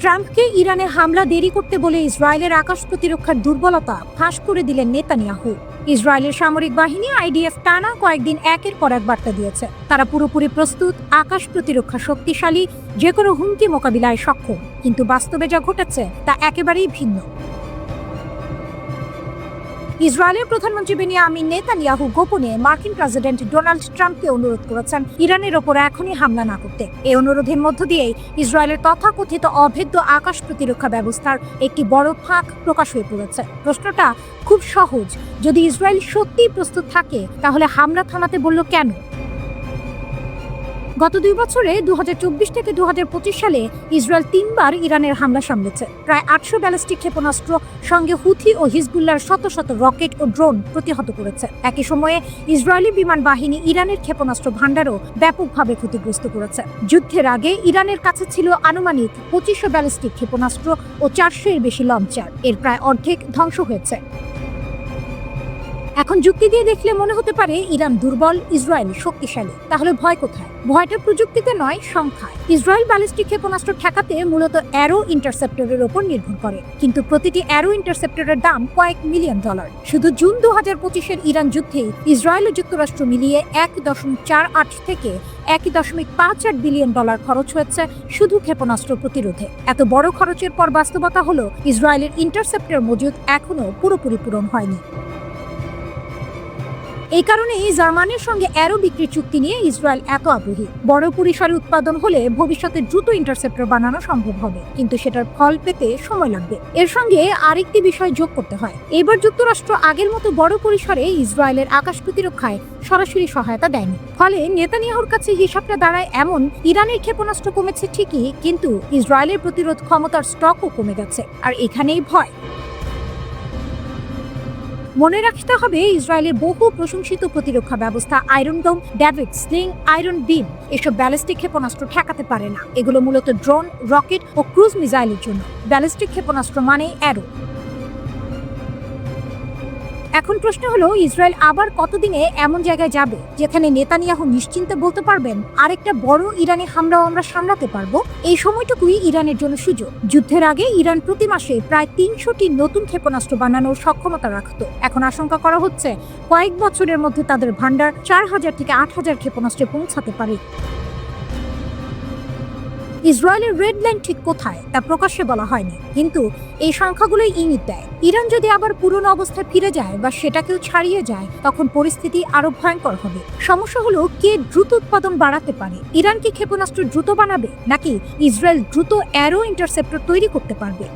ট্রাম্পকে ইরানে হামলা দেরি করতে বলে ইসরায়েলের আকাশ প্রতিরক্ষার দুর্বলতা ফাঁস করে দিলেন নেতানিয়াহু। ইসরায়েলের সামরিক বাহিনী আইডিএফ টানা কয়েকদিন একের পর এক বার্তা দিয়েছে তারা পুরোপুরি প্রস্তুত, আকাশ প্রতিরক্ষা শক্তিশালী, যে কোনো হুমকি মোকাবিলায় সক্ষম। কিন্তু বাস্তবে যা ঘটেছে তা একেবারেই ভিন্ন। ইসরায়েলের প্রধানমন্ত্রী বেনিয়ামিন নেতানিয়াহু গোপনে মার্কিন প্রেসিডেন্ট ডোনাল্ড ট্রাম্পকে অনুরোধ করেছেন ইরানের ওপর এখনই হামলা না করতে। এই অনুরোধের মধ্য দিয়েই ইসরায়েলের তথাকথিত অভেদ্য আকাশ প্রতিরক্ষা ব্যবস্থার একটি বড় ফাঁক প্রকাশ হয়ে পড়েছে। প্রশ্নটা খুব সহজ, যদি ইসরায়েল সত্যিই প্রস্তুত থাকে তাহলে হামলা থামাতে বলল কেন? গত 2 বছরে 2024 থেকে 2025 সালে ইসরায়েল 3বার ইরানের হামলা সামলেছে। প্রায় 800 ব্যালিস্টিক ক্ষেপণাস্ত্র, সঙ্গে হুথি ও হিজবুল্লাহর শত শত রকেট ও ড্রোন প্রতিহত করেছে। একই সময়ে ইসরায়েলি বিমান বাহিনী ইরানের ক্ষেপণাস্ত্র ভান্ডারও ব্যাপকভাবে ক্ষতিগ্রস্ত করেছে। যুদ্ধের আগে ইরানের কাছে ছিল আনুমানিক 2500 ব্যালিস্টিক ক্ষেপণাস্ত্র ও 400 এর বেশি লঞ্চার। এর প্রায় অর্ধেক ধ্বংস হয়েছে। এখন যুক্তি দিয়ে দেখলে মনে হতে পারে ইরান দুর্বল, ইসরায়েল শক্তিশালী। তাহলে ভয় কোথায়? ভয়টা প্রযুক্তিতে নয়, সংখ্যায়। ইসরায়েল ব্যালিস্টিক ক্ষেপণাস্ত্র ঠেকাতে মূলত অ্যারো ইন্টারসেপ্টরের উপর নির্ভর করে, কিন্তু প্রতিটি অ্যারো ইন্টারসেপ্টরের দাম কয়েক মিলিয়ন ডলার। শুধু জুন 2025-এর ইরান যুদ্ধে ইসরায়েল ও যুক্তরাষ্ট্র মিলিয়ে 1.48 থেকে 1.58 বিলিয়ন ডলার খরচ হয়েছে শুধু ক্ষেপণাস্ত্র প্রতিরোধে। এত বড় খরচের পর বাস্তবতা হলো ইসরায়েলের ইন্টারসেপ্টর মজুদ এখনো পুরোপুরি পূরণ হয়নি। এই কারণেই জার্মানির সঙ্গে অ্যারো বিক্রির চুক্তি নিয়ে ইসরায়েল এত আগ্রহী। বড় পরিসরে উৎপাদন হলে ভবিষ্যতে দ্রুত ইন্টারসেপ্টর বানানো সম্ভব হবে, কিন্তু সেটার ফল পেতে সময় লাগবে। এর সঙ্গে আরেকটি বিষয় যোগ করতে হয়, এবার যুক্তরাষ্ট্র আগের মতো বড় পরিসরে ইসরায়েলের আকাশ প্রতিরক্ষায় সরাসরি সহায়তা দেয়নি। ফলে নেতানিয়াহুর কাছে হিসাবটা দাঁড়ায় এমন, ইরানের ক্ষেপণাস্ত্র কমেছে ঠিকই, কিন্তু ইসরায়েলের প্রতিরোধ ক্ষমতার স্টকও কমে গেছে। আর এখানেই ভয়। মনে রাখতে হবে, ইসরায়েলের বহু প্রশংসিত প্রতিরক্ষা ব্যবস্থা আয়রন ডোম, ডেভিড স্লিং, আয়রন বিম এসব ব্যালিস্টিক ক্ষেপণাস্ত্র ঠেকাতে পারে না। এগুলো মূলত ড্রোন, রকেট ও ক্রুজ মিসাইলের জন্য। ব্যালিস্টিক ক্ষেপণাস্ত্র মানেই অ্যারো। এখন প্রশ্ন হলো, ইসরায়েল আবার কতদিনে এমন জায়গায় যাবে যেখানে নেতানিয়াহু নিশ্চিন্তে বলতে পারবেন আরেকটা বড় ইরানি হামলাও আমরা সামলাতে পারবো? এই সময়টুকুই ইরানের জন্য সুযোগ। যুদ্ধের আগে ইরান প্রতি মাসে প্রায় 300টি নতুন ক্ষেপণাস্ত্র বানানোর সক্ষমতা রাখত। এখন আশঙ্কা করা হচ্ছে কয়েক বছরের মধ্যে তাদের ভান্ডার 4000 থেকে 8000 ক্ষেপণাস্ত্রে পৌঁছাতে পারে। ইসরায়েলের রেড লাইন ঠিক কোথায় তা প্রকাশ্যে বলা হয়নি, কিন্তু এই সংখ্যাগুলোই ইঙ্গিত দেয় ইরান যদি আবার পুরনো অবস্থায় ফিরে যায় বা সেটাকেও ছাড়িয়ে যায়, তখন পরিস্থিতি আরো ভয়ঙ্কর হবে। সমস্যা হলো, কে দ্রুত উৎপাদন বাড়াতে পারে? ইরান কি ক্ষেপণাস্ত্র দ্রুত বানাবে, নাকি ইসরায়েল দ্রুত অ্যারো ইন্টারসেপ্টর তৈরি করতে পারবে?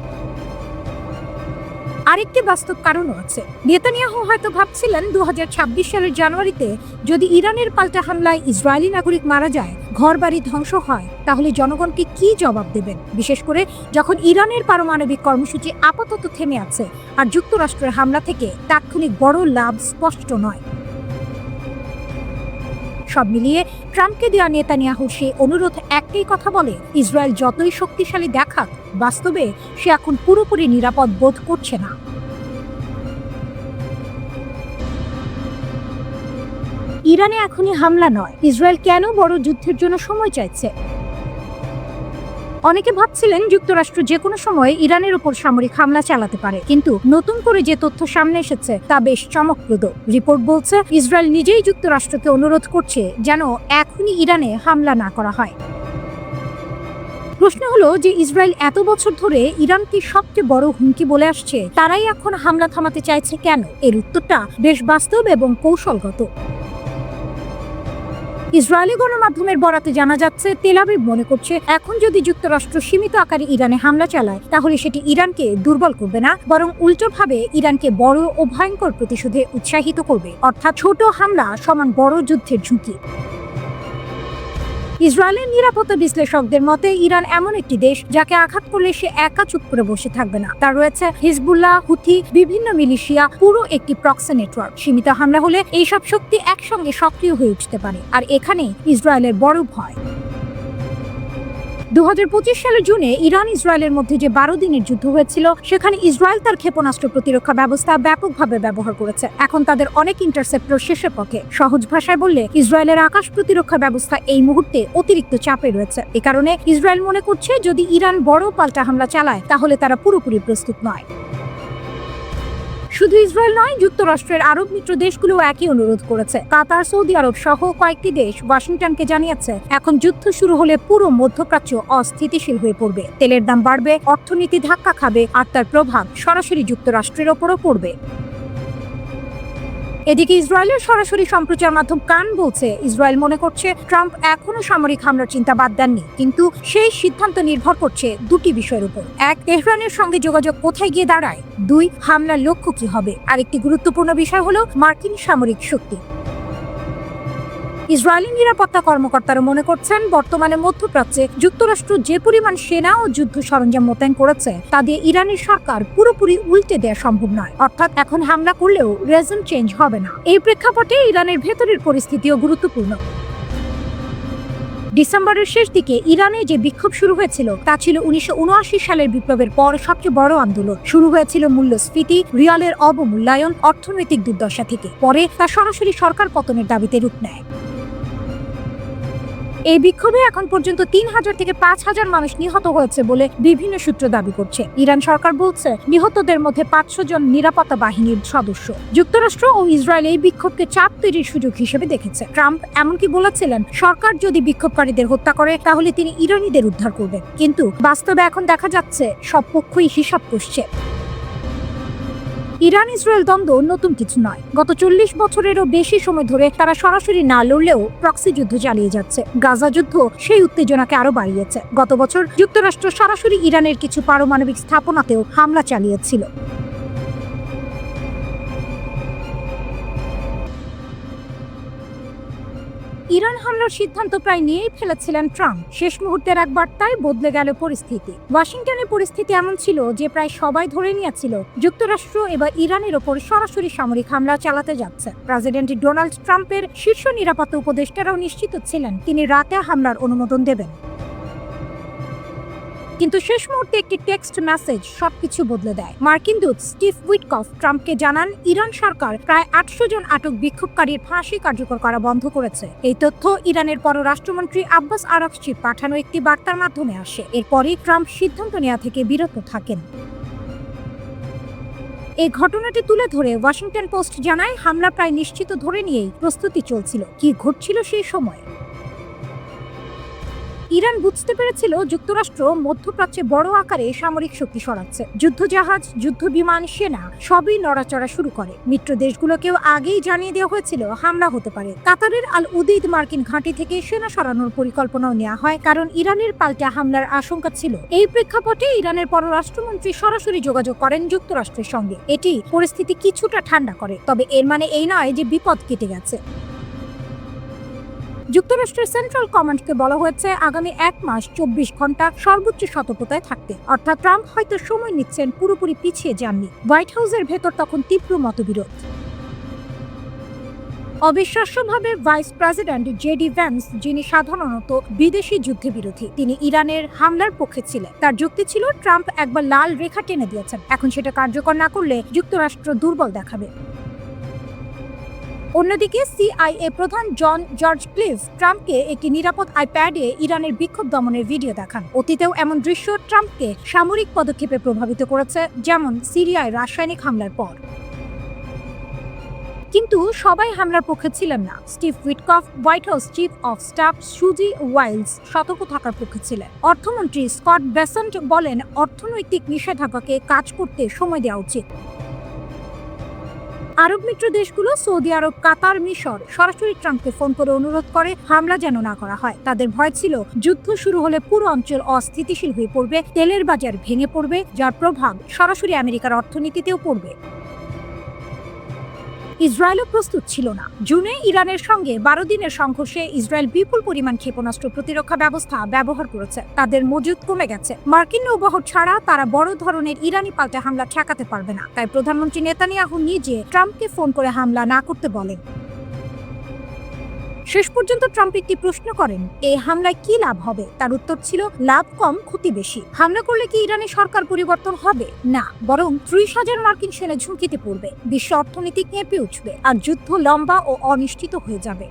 আরেকটি বাস্তব কারণও আছে। নেতানিয়াহু হয়তো ভাবছিলেন 2026 সালের জানুয়ারিতে যদি ইরানের পাল্টা হামলায় ইসরায়েলি নাগরিক মারা যায়, ঘরবাড়ি ধ্বংস হয়, তাহলে জনগণকে কি জবাব দেবেন? বিশেষ করে যখন ইরানের পারমাণবিক কর্মসূচি আপাতত থেমে আছে আর যুক্তরাষ্ট্রের হামলা থেকে তাৎক্ষণিক বড় লাভ স্পষ্ট নয়। সব মিলিয়ে ট্রাম্পকে দেওয়া নেতানিয়াহুর সেই অনুরোধ একটাই কথা বলে, ইসরায়েল যতই শক্তিশালী দেখাক, বাস্তবে সে এখন পুরোপুরি নিরাপদ বোধ করছে না। ইরানে এখনই হামলা নয়, ইসরায়েল কেন বড় যুদ্ধের জন্য সময় চাইছে? অনেকে ভাবছিলেন যুক্তরাষ্ট্র যে কোনো সময় ইরানের উপর সামরিক হামলা চালাতে পারে, কিন্তু নতুন করে যে তথ্য সামনে এসেছে তা বেশ চমকপ্রদ। রিপোর্ট বলছে ইসরায়েল নিজেই যুক্তরাষ্ট্রকে অনুরোধ করছে যেন এখনই ইরানে হামলা না করা হয়। প্রশ্ন হলো যে ইসরায়েল এত বছর ধরে ইরানকে সবচেয়ে বড় হুমকি বলে আসছে, তারাই এখন হামলা থামাতে চাইছে কেন? এর উত্তরটা বেশ বাস্তব এবং কৌশলগত। ইসরায়েলি গণমাধ্যমের বরাতে জানা যাচ্ছে, তেল আবিব মনে করছে এখন যদি যুক্তরাষ্ট্র সীমিত আকারে ইরানে হামলা চালায়, তাহলে সেটি ইরানকে দুর্বল করবে না, বরং উল্টোভাবে ইরানকে বড় ও ভয়ঙ্কর প্রতিশোধে উৎসাহিত করবে। অর্থাৎ ছোট হামলা সমান বড় যুদ্ধের ঝুঁকি। ইসরায়েলের নিরাপত্তা বিশ্লেষকদের মতে, ইরান এমন একটি দেশ যাকে আঘাত করলে সে একা চুপ করে বসে থাকবে না। তার রয়েছে হিজবুল্লাহ, হুথি, বিভিন্ন মিলিশিয়া, পুরো একটি প্রক্সি নেটওয়ার্ক। সীমিত হামলা হলে এইসব শক্তি একসঙ্গে সক্রিয় হয়ে উঠতে পারে, আর এখানেই ইসরায়েলের বড় ভয়। 2025 সালের জুনে ইরান ইসরায়েলের মধ্যে যে 12 দিনের যুদ্ধ হয়েছিল, সেখানে ইসরায়েল তার ক্ষেপণাস্ত্র প্রতিরক্ষা ব্যবস্থা ব্যাপকভাবে ব্যবহার করেছে। এখন তাদের অনেক ইন্টারসেপ্টর শেষের পথে। সহজ ভাষায় বললে, ইসরায়েলের আকাশ প্রতিরক্ষা ব্যবস্থা এই মুহূর্তে অতিরিক্ত চাপে রয়েছে। এ কারণে ইসরায়েল মনে করছে, যদি ইরান বড় পাল্টা হামলা চালায় তাহলে তারা পুরোপুরি প্রস্তুত নয়। শুধু ইসরায়েল নয়, যুক্তরাষ্ট্রের আরব মিত্র দেশগুলো একই অনুরোধ করেছে। কাতার, সৌদি আরব সহ কয়েকটি দেশ ওয়াশিংটনকে জানিয়েছে, এখন যুদ্ধ শুরু হলে পুরো মধ্যপ্রাচ্য অস্থিতিশীল হয়ে পড়বে। তেলের দাম বাড়বে, অর্থনীতি ধাক্কা খাবে, আর তার প্রভাব সরাসরি যুক্তরাষ্ট্রের ওপরও পড়বে। এদিকে ইসরায়েলের সরাসরি সম্প্রচার মাধ্যম কান বলছে, ইসরায়েল মনে করছে ট্রাম্প এখনো সামরিক হামলার চিন্তা বাদ দেননি, কিন্তু সেই সিদ্ধান্ত নির্ভর করছে দুটি বিষয়ের উপর। এক, তেহরানের সঙ্গে যোগাযোগ কোথায় গিয়ে দাঁড়ায়। দুই, হামলার লক্ষ্য কি হবে। আরেকটি গুরুত্বপূর্ণ বিষয় হলো মার্কিন সামরিক শক্তি। ইসরায়েলি নিরাপত্তা কর্মকর্তারা মনে করছেন, বর্তমানে মধ্যপ্রাচ্যে যুক্তরাষ্ট্র যে পরিমাণ সেনা ও যুদ্ধ সরঞ্জাম মোতায়েন করেছে, তা দিয়ে ইরানের সরকার পুরোপুরি উল্টে দেওয়া সম্ভব নয়। অর্থাৎ এখন হামলা করলেও রেজন চেঞ্জ হবে না। এই প্রেক্ষাপটে ইরানের ভেতরের পরিস্থিতিও গুরুত্বপূর্ণ। ডিসেম্বরের শেষ দিকে ইরানে যে বিক্ষোভ শুরু হয়েছিল, তা ছিল 1979 সালের বিপ্লবের পর সবচেয়ে বড় আন্দোলন। শুরু হয়েছিল মূল্যস্ফীতি, রিয়ালের অবমূল্যায়ন, অর্থনৈতিক দুর্দশা থেকে। পরে তা সরাসরি সরকার পতনের দাবিতে রূপ নেয়। এই বিক্ষোভে এখন পর্যন্ত 3000 থেকে 5000 মানুষ নিহত হয়েছে বলে বিভিন্ন সূত্র দাবি করছে। ইরান সরকার বলছে, নিহতদের মধ্যে 500 জন নিরাপত্তা বাহিনীর সদস্য। যুক্তরাষ্ট্র ও ইসরায়েল এই বিক্ষোভকে চাপ তৈরির সুযোগ হিসেবে দেখেছে। ট্রাম্প এমনকি বলেছিলেন, সরকার যদি বিক্ষোভকারীদের হত্যা করে তাহলে তিনি ইরানিদের উদ্ধার করবেন। কিন্তু বাস্তবে এখন দেখা যাচ্ছে, সব পক্ষই হিসাব কষছে। ইরান ইসরায়েল দ্বন্দ্ব নতুন কিছু নয়। গত 40 বছরেরও বেশি সময় ধরে তারা সরাসরি না লড়লেও প্রক্সি যুদ্ধ চালিয়ে যাচ্ছে। গাজা যুদ্ধ সেই উত্তেজনাকে আরো বাড়িয়েছে। গত বছর যুক্তরাষ্ট্র সরাসরি ইরানের কিছু পারমাণবিক স্থাপনাতেও হামলা চালিয়েছিল। ইরান হামলার সিদ্ধান্ত প্রায় নিয়েই ফেলেছিলেন ট্রাম্প। শেষ মুহূর্তের এক বার্তায় বদলে গেল পরিস্থিতি। ওয়াশিংটনের পরিস্থিতি এমন ছিল যে প্রায় সবাই ধরে নিয়েছিল, যুক্তরাষ্ট্র এবার ইরানের ওপর সরাসরি সামরিক হামলা চালাতে যাচ্ছে। প্রেসিডেন্ট ডোনাল্ড ট্রাম্পের শীর্ষ নিরাপত্তা উপদেষ্টারাও নিশ্চিত ছিলেন তিনি রাতে হামলার অনুমোদন দেবেন। কিন্তু শেষ মুহূর্তে একটি টেক্সট মেসেজ সবকিছু বদলে দেয়। মার্কিন দূত স্টিভ উইটকফ ট্রাম্পকে জানান, ইরান সরকার প্রায় 800 জন আটক বিক্ষোভকারীর ফাঁসি কার্যকর করা বন্ধ করেছে। এই তথ্য ইরানের পররাষ্ট্রমন্ত্রী আব্বাস আরাকচির পাঠানো একটি বার্তার মাধ্যমে আসে। এরপরই ট্রাম্প সিদ্ধান্ত নেওয়া থেকে বিরত থাকেন। এই ঘটনাটি তুলে ধরে ওয়াশিংটন পোস্ট জানায়, হামলা প্রায় নিশ্চিত ধরে নিয়েই প্রস্তুতি চলছিল। কি ঘটছিল সেই সময়? ইরান বুঝতে পেরেছিল যুক্তরাষ্ট্র মধ্যপ্রাচ্যে বড় আকারে সামরিক শক্তি সরাচ্ছে। যুদ্ধজাহাজ, যুদ্ধ বিমান, সেনা সবই নড়াচড়া শুরু করে। মিত্র দেশগুলোকেও আগেই জানিয়ে দেওয়া হয়েছিল হামলা হতে পারে। কাতারের আল উদেইদ মার্কিন ঘাঁটি থেকে সেনা সরানোর পরিকল্পনাও নেওয়া হয়, কারণ ইরানের পাল্টা হামলার আশঙ্কা ছিল। এই প্রেক্ষাপটে ইরানের পররাষ্ট্রমন্ত্রী সরাসরি যোগাযোগ করেন যুক্তরাষ্ট্রের সঙ্গে। এটি পরিস্থিতি কিছুটা ঠান্ডা করে, তবে এর মানে এই নয় যে বিপদ কেটে গেছে। যুক্তরাষ্ট্রের সেন্ট্রাল কমান্ডকে বলা হয়েছে আগামী 1 মাস 24 ঘন্টা সর্বোচ্চ সতর্কতায় থাকতে। অর্থাৎ ট্রাম্প হয়তো সময় নিচ্ছেন, পুরোপুরি পিছিয়ে যাননি। হোয়াইট হাউসের ভেতর তখন তীব্র মতবিরোধ। অবিশ্বাস্যভাবে ভাইস প্রেসিডেন্ট জেডি ভ্যান্স, যিনি সাধারণত বিদেশি যুদ্ধে বিরোধী, তিনি ইরানের হামলার পক্ষে ছিলেন। তার যুক্তি ছিল, ট্রাম্প একবার লাল রেখা টেনে দিয়েছেন, এখন সেটা কার্যকর না করলে যুক্তরাষ্ট্র দুর্বল দেখাবে। অন্যদিকে সিআইএ প্রধান জন জর্জ ক্লিভ ট্রাম্পকে একটি নিরাপদ আইপ্যাডে ইরানের বিক্ষোভ দমনের ভিডিও দেখান। অতীতেও এমন দৃশ্য ট্রাম্পকে সামরিক পদক্ষেপে প্রভাবিত করেছে, যেমন সিরিয়ায় রাসায়নিক হামলার পর। কিন্তু সবাই হামলার পক্ষে ছিলেন না। Steve Witkoff, white house chief of staff সুজি ওয়াইলস সতর্ক থাকার পক্ষে ছিলেন। অর্থমন্ত্রী স্কট বেসেন্ট বলেন, অর্থনৈতিক নিষেধাজ্ঞাকে কাজ করতে সময় দেওয়া উচিত। আরব মিত্র দেশগুলো সৌদি আরব, কাতার, মিশর সরাসরি ট্রাম্পকে ফোন করে অনুরোধ করে হামলা যেন না করা হয়। তাদের ভয় ছিল, যুদ্ধ শুরু হলে পুরো অঞ্চল অস্থিতিশীল হয়ে পড়বে, তেলের বাজার ভেঙে পড়বে, যার প্রভাব সরাসরি আমেরিকার অর্থনীতিতেও পড়বে। ইসরায়েলও প্রস্তুত ছিল না। জুনে ইরানের সঙ্গে 12 দিনের সংঘর্ষে ইসরায়েল বিপুল পরিমাণ ক্ষেপণাস্ত্র প্রতিরক্ষা ব্যবস্থা ব্যবহার করেছে। তাদের মজুদ কমে গেছে। মার্কিন নৌবহর ছাড়া তারা বড় ধরনের ইরানি পাল্টা হামলা ঠেকাতে পারবে না। তাই প্রধানমন্ত্রী নেতানিয়াহু নিজে ট্রাম্পকে ফোন করে হামলা না করতে বলেন। শেষ পর্যন্ত ট্রাম্প একটি প্রশ্ন করেন, এই হামলায় কি লাভ হবে? তার উত্তর ছিল, লাভ কম, ক্ষতি বেশি। হামলা করলে কি ইরানের সরকার পরিবর্তন হবে? না, বরং 30,000 মার্কিন সেনা ঝুঁকিতে পড়বে, বিশ্ব অর্থনীতি কেঁপে উঠবে, আর যুদ্ধ লম্বা ও অনিশ্চিত হয়ে যাবে।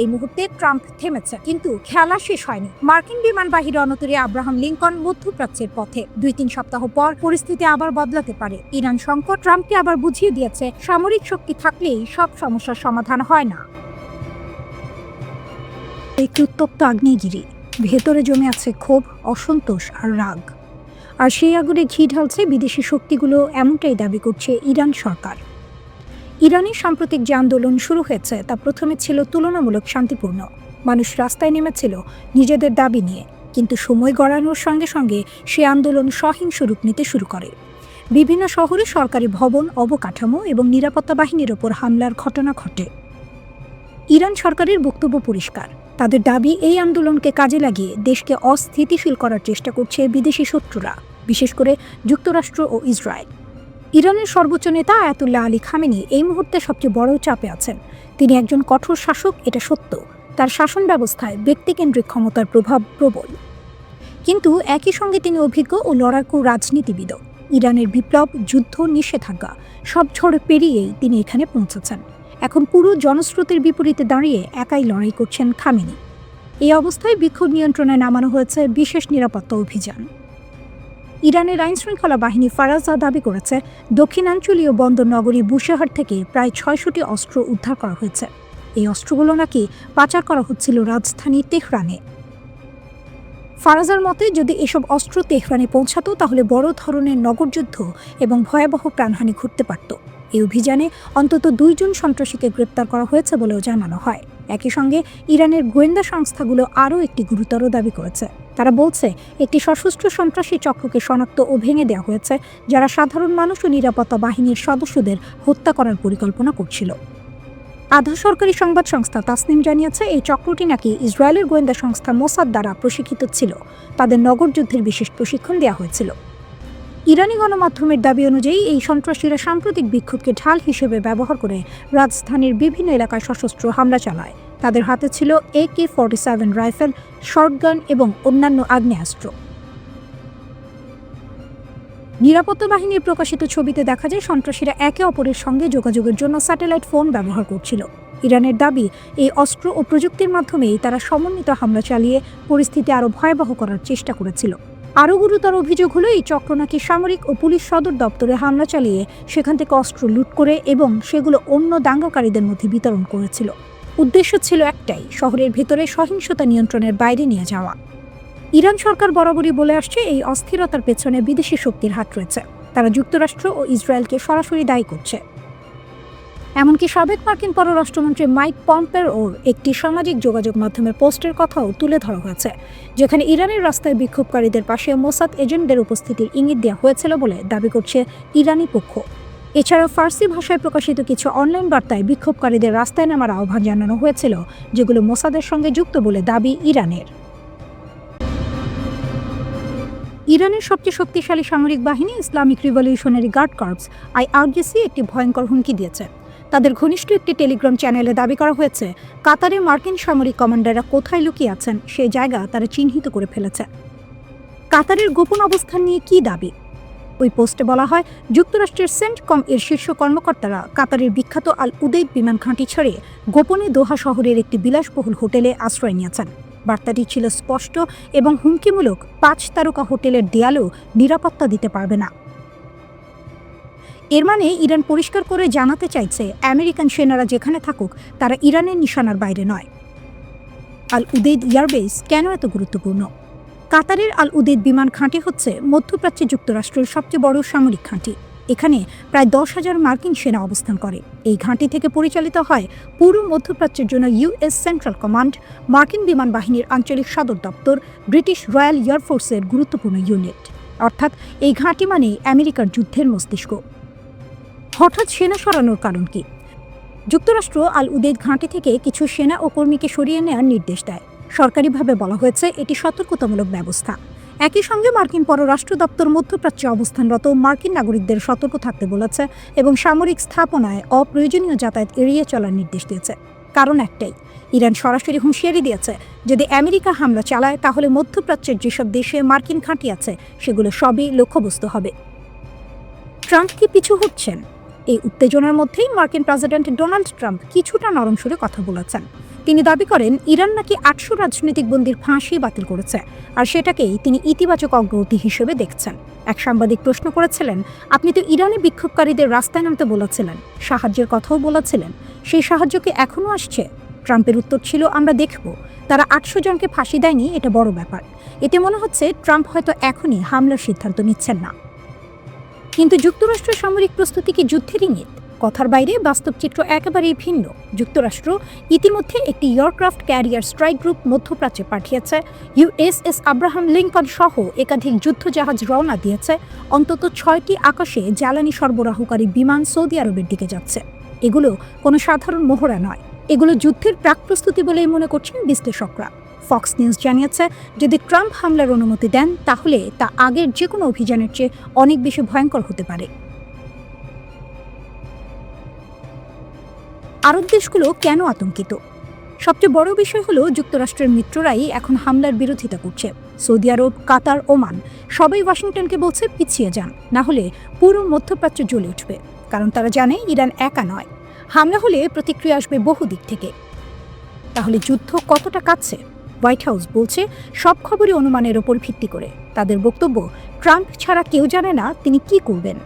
এই মুহূর্তে ট্রাম্প থেমেছে, কিন্তু খেলা শেষ হয়নি। মার্কিন বিমান বাহিনী রণতরী আব্রাহাম লিঙ্কন মধ্যপ্রাচ্যের পথে। 2-3 সপ্তাহ পর পরিস্থিতি আবার বদলাতে পারে। ইরান সংকট ট্রাম্পকে আবার বুঝিয়ে দিয়েছে, সামরিক শক্তি থাকলেই সব সমস্যার সমাধান হয় না। একটি উত্তপ্ত আগ্নেয়গিরি, ভেতরে জমে আছে ক্ষোভ, অসন্তোষ আর রাগ। আর সেই আগুনে ঘি ঢালছে বিদেশি শক্তিগুলো, এমনটাই দাবি করছে ইরান সরকার। ইরানের সাম্প্রতিক যে আন্দোলন শুরু হয়েছে তা প্রথমে ছিল তুলনামূলক শান্তিপূর্ণ। মানুষ রাস্তায় নেমেছিল নিজেদের দাবি নিয়ে, কিন্তু সময় গড়ানোর সঙ্গে সঙ্গে সে আন্দোলন সহিংস রূপ নিতে শুরু করে। বিভিন্ন শহরে সরকারি ভবন, অবকাঠামো এবং নিরাপত্তা বাহিনীর ওপর হামলার ঘটনা ঘটে। ইরান সরকারের বক্তব্য পরিষ্কার, তাদের দাবি এই আন্দোলনকে কাজে লাগিয়ে দেশকে অস্থিতিশীল করার চেষ্টা করছে বিদেশি শত্রুরা, বিশেষ করে যুক্তরাষ্ট্র ও ইসরায়েল। ইরানের সর্বোচ্চ নেতা আয়াতুল্লাহ আলী খামেনি এই মুহূর্তে সবচেয়ে বড় চাপে আছেন। তিনি একজন কঠোর শাসক, এটা সত্য। তার শাসন ব্যবস্থায় ব্যক্তিকেন্দ্রিক ক্ষমতার প্রভাব প্রবল, কিন্তু একই সঙ্গে তিনি অভিজ্ঞ ও লড়াকু রাজনীতিবিদও। ইরানের বিপ্লব, যুদ্ধ, নিষেধাজ্ঞা সব ঝড় পেরিয়েই তিনি এখানে পৌঁছেছেন। এখন পুরো জনস্রোতের বিপরীতে দাঁড়িয়ে একাই লড়াই করছেন খামেনি। এই অবস্থায় বিক্ষোভ নিয়ন্ত্রণে নামানো হয়েছে বিশেষ নিরাপত্তা অভিযান। ইরানের আইনশৃঙ্খলা বাহিনী ফারাজা দাবি করেছে, দক্ষিণাঞ্চলীয় বন্দর নগরী বুশেহর থেকে প্রায় 600টি অস্ত্র উদ্ধার করা হয়েছে। এই অস্ত্রগুলো নাকি পাচার করা হচ্ছিল রাজধানী তেহরানে। ফারাজার মতে, যদি এসব অস্ত্র তেহরানে পৌঁছাতো তাহলে বড় ধরনের নগরযুদ্ধ এবং ভয়াবহ প্রাণহানি ঘটতে পারত। এই অভিযানে অন্তত 2 জন সন্ত্রাসীকে গ্রেপ্তার করা হয়েছে বলেও জানানো হয়। একই সঙ্গে ইরানের গোয়েন্দা সংস্থাগুলো আরও একটি গুরুতর দাবি করেছে। তারা বলছে, একটি সশস্ত্র সন্ত্রাসী চক্রকে শনাক্ত ও ভেঙে দেওয়া হয়েছে, যারা সাধারণ মানুষ ও নিরাপত্তা বাহিনীর সদস্যদের হত্যা করার পরিকল্পনা করছিল। আধা সরকারি সংবাদ সংস্থা তাসনিম জানিয়েছে, এই চক্রটি নাকি ইসরায়েলের গোয়েন্দা সংস্থা মোসাদ দ্বারা প্রশিক্ষিত ছিল। তাদের নগরযুদ্ধের বিশেষ প্রশিক্ষণ দেওয়া হয়েছিল। ইরানি গণমাধ্যমের দাবি অনুযায়ী এই সন্ত্রাসীরা সাম্প্রতিক বিক্ষোভকে ঢাল হিসেবে ব্যবহার করে রাজধানীর বিভিন্ন এলাকায় সশস্ত্র হামলা চালায়। তাদের হাতে ছিল AK-47 রাইফেল, শর্টগান এবং অন্যান্য আগ্নেয়াস্ত্র। নিরাপত্তা বাহিনীর প্রকাশিত ছবিতে দেখা যায়, সন্ত্রাসীরা একে অপরের সঙ্গে যোগাযোগের জন্য স্যাটেলাইট ফোন ব্যবহার করছিল। ইরানের দাবি, এই অস্ত্র ও প্রযুক্তির মাধ্যমেই তারা সমন্বিত হামলা চালিয়ে পরিস্থিতি আরও ভয়াবহ করার চেষ্টা করেছিল। আরও গুরুতর অভিযোগ হলো, এই চক্র নাকি সামরিক ও পুলিশ সদর দপ্তরে হামলা চালিয়ে সেখান থেকে অস্ত্র লুট করে এবং সেগুলো অন্য দাঙ্গাকারীদের মধ্যে বিতরণ করেছিল। উদ্দেশ্য ছিল একটাই, শহরের ভেতরে সহিংসতা নিয়ন্ত্রণের বাইরে নিয়ে যাওয়া। ইরান সরকার বরাবরই বলে আসছে, এই অস্থিরতার পেছনে বিদেশি শক্তির হাত রয়েছে। তারা যুক্তরাষ্ট্র ও ইসরায়েলকে সরাসরি দায়ী করছে। এমনকি সাবেক মার্কিন পররাষ্ট্রমন্ত্রী মাইক পম্পেওর একটি সামাজিক যোগাযোগ মাধ্যমের পোস্টের কথাও তুলে ধরা হয়েছে, যেখানে ইরানের রাস্তায় বিক্ষোভকারীদের পাশে মোসাদ এজেন্টদের উপস্থিতির ইঙ্গিত দেওয়া হয়েছিল বলে দাবি করছে ইরানি পক্ষ। এছাড়াও ফার্সি ভাষায় প্রকাশিত কিছু অনলাইন বার্তায় বিক্ষোভকারীদের রাস্তায় নামার আহ্বান জানানো হয়েছিল, যেগুলো মোসাদের সঙ্গে যুক্ত বলে দাবি ইরানের। ইরানের সবচেয়ে শক্তিশালী সামরিক বাহিনী Islamic revolutionary guard corps IRGC একটি ভয়ঙ্কর হুমকি দিয়েছে। তাদের ঘনিষ্ঠ একটি টেলিগ্রাম চ্যানেলে দাবি করা হয়েছে, কাতারে মার্কিন সামরিক কমান্ডাররা কোথায় লুকিয়ে আছেন সেই জায়গা তারা চিহ্নিত করে ফেলেছে। কাতারের গোপন অবস্থান নিয়ে কী দাবি? ওই পোস্টে বলা হয়, যুক্তরাষ্ট্রের সেন্টকম এর শীর্ষ কর্মকর্তারা কাতারের বিখ্যাত আল উদেইদ বিমান ঘাঁটি ছেড়ে গোপনে দোহা শহরের একটি বিলাসবহুল হোটেলে আশ্রয় নিয়েছেন। বার্তাটি ছিল স্পষ্ট এবং হুমকিমূলক, 5 তারকা হোটেলের দেয়ালেও নিরাপত্তা দিতে পারবে না। এর মানে ইরান পরিষ্কার করে জানাতে চাইছে, আমেরিকান সেনারা যেখানে থাকুক তারা ইরানের নিশানার বাইরে নয়। আল উদেইদ এয়ারবেস কেন এত গুরুত্বপূর্ণ? কাতারের আল উদেইদ বিমান ঘাঁটি হচ্ছে মধ্যপ্রাচ্যে যুক্তরাষ্ট্রের সবচেয়ে বড় সামরিক ঘাঁটি। এখানে প্রায় 10,000 মার্কিন সেনা অবস্থান করে। এই ঘাঁটি থেকে পরিচালিত হয় পুরো মধ্যপ্রাচ্যের জন্য US সেন্ট্রাল কমান্ড, মার্কিন বিমান বাহিনীর আঞ্চলিক সদর দপ্তর, ব্রিটিশ রয়্যাল এয়ারফোর্সের গুরুত্বপূর্ণ ইউনিট। অর্থাৎ এই ঘাঁটি মানে আমেরিকার যুদ্ধের মস্তিষ্ক। হঠাৎ সেনা সরানোর কারণ কি? যুক্তরাষ্ট্র আল উদেইদ ঘাঁটি থেকে কিছু সেনা ও কর্মীকে সরিয়ে নেওয়ার নির্দেশ দেয়। সরকারিভাবে বলা হয়েছে এটি সতর্কতামূলক ব্যবস্থা। একই সঙ্গে মার্কিন পররাষ্ট্র দপ্তর মধ্যপ্রাচ্যে অবস্থানরত মার্কিন নাগরিকদের সতর্ক থাকতে বলেছে এবং সামরিক স্থাপনায় অপ্রয়োজনীয় যাতায়াত এড়িয়ে চলার নির্দেশ দিয়েছে। কারণ একটাই, ইরান সরাসরি হুঁশিয়ারি দিয়েছে যদি আমেরিকা হামলা চালায় তাহলে মধ্যপ্রাচ্যের যেসব দেশে মার্কিন ঘাঁটি আছে সেগুলো সবই লক্ষ্যবস্তু হবে। ট্রাম্প কি পিছু হচ্ছেন? এই উত্তেজনার মধ্যেই মার্কিন প্রেসিডেন্ট ডোনাল্ড ট্রাম্প কিছুটা নরম সুরে কথা বলেছেন। তিনি দাবি করেন ইরান নাকি 800 রাজনৈতিক বন্দীর ফাঁসি বাতিল করেছে, আর সেটাকেই তিনি ইতিবাচক অগ্রগতি হিসেবে দেখছেন। এক সাংবাদিক প্রশ্ন করেছিলেন, আপনি তো ইরানি বিক্ষোভকারীদের রাস্তায় নামতে বলেছিলেন, সাহায্যের কথাও বলেছিলেন, সেই সাহায্য কি এখনও আসছে? ট্রাম্পের উত্তর ছিল, আমরা দেখব। তারা 800 জনকে ফাঁসি দেয়নি, এটা বড় ব্যাপার। এতে মনে হচ্ছে ট্রাম্প হয়তো এখনই হামলার সিদ্ধান্ত নিচ্ছেন না। কিন্তু যুক্তরাষ্ট্রের সামরিক প্রস্তুতি কি যুদ্ধের ইঙ্গিত? কথার বাইরে বাস্তব চিত্র একেবারেই ভিন্ন। যুক্তরাষ্ট্র ইতিমধ্যে একটি এয়ারক্রাফট ক্যারিয়ার স্ট্রাইক গ্রুপ মধ্যপ্রাচ্যে পাঠিয়েছে, ইউএসএস আব্রাহাম লিঙ্কন সহ একাধিক যুদ্ধজাহাজ রওনা দিয়েছে, অন্তত 6টি আকাশে জ্বালানি সরবরাহকারী বিমান সৌদি আরবের দিকে যাচ্ছে। এগুলো কোনো সাধারণ মহড়া নয়, এগুলো যুদ্ধের প্রাক প্রস্তুতি বলেই মনে করছেন বিশ্লেষকরা। ফক্স নিউজ জানিয়েছে, যদি ট্রাম্প হামলার অনুমতি দেন তাহলে তা আগের যে কোনো অভিযানের চেয়ে অনেক বেশি ভয়ঙ্কর হতে পারে। আরব দেশগুলো কেন আতঙ্কিত? সবচেয়ে বড় বিষয় হলো যুক্তরাষ্ট্রের মিত্ররাই এখন হামলার বিরোধিতা করছে। সৌদি আরব, কাতার, ওমান সবাই ওয়াশিংটনকে বলছে পিছিয়ে যান, না হলে পুরো মধ্যপ্রাচ্য জ্বলে উঠবে। কারণ তারা জানে ইরান একা নয়, হামলা হলে প্রতিক্রিয়া আসবে বহু দিক থেকে। তাহলে যুদ্ধ কতটা কাছে? হোয়াইট হাউস বলছে সব খবরই অনুমানের ওপর ভিত্তি করে। তাদের বক্তব্য, ট্রাম্প ছাড়া কেউ জানে না তিনি কি করবেন।